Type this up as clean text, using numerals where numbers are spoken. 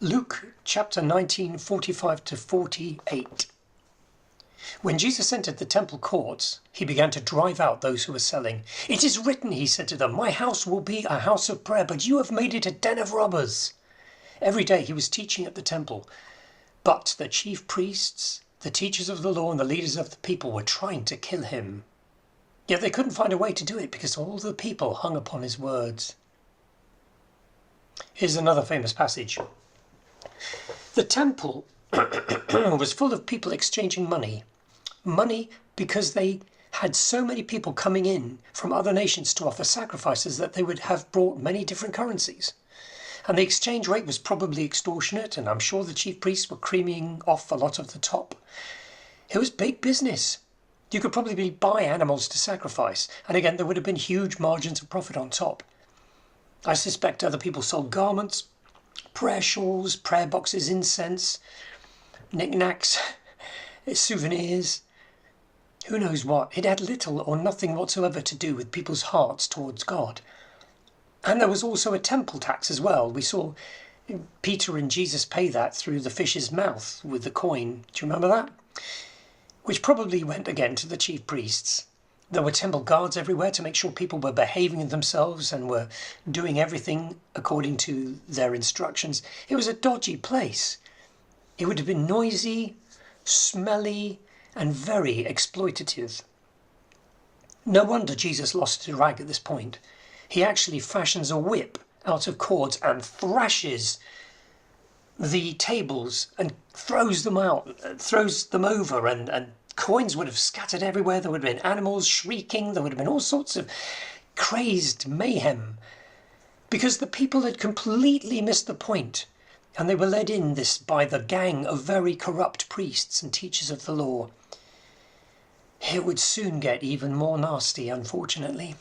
Luke chapter 19, 45 to 48. When Jesus entered the temple courts, he began to drive out those who were selling. "It is written," he said to them, "My house will be a house of prayer, but you have made it a den of robbers." Every day he was teaching at the temple, but the chief priests, the teachers of the law, and the leaders of the people were trying to kill him. Yet they couldn't find a way to do it because all the people hung upon his words. Here's another famous passage. The temple was full of people exchanging money. Money because they had so many people coming in from other nations to offer sacrifices that they would have brought many different currencies. And the exchange rate was probably extortionate, and I'm sure the chief priests were creaming off a lot of the top. It was big business. You could probably buy animals to sacrifice, and again there would have been huge margins of profit on top. I suspect other people sold garments, prayer shawls, prayer boxes, incense, knickknacks, souvenirs, who knows what. It had little or nothing whatsoever to do with people's hearts towards God. And there was also a temple tax as well. We saw Peter and Jesus pay that through the fish's mouth with the coin. Do you remember that? Which probably went again to the chief priests. There were temple guards everywhere to make sure people were behaving themselves and were doing everything according to their instructions. It was a dodgy place. It would have been noisy, smelly, and very exploitative. No wonder Jesus lost his rag at this point. He actually fashions a whip out of cords and thrashes the tables and throws them out, throws them over, and coins would have scattered everywhere. There would have been animals shrieking. There would have been all sorts of crazed mayhem because the people had completely missed the point, and they were led in this by the gang of very corrupt priests and teachers of the law. It would soon get even more nasty, unfortunately.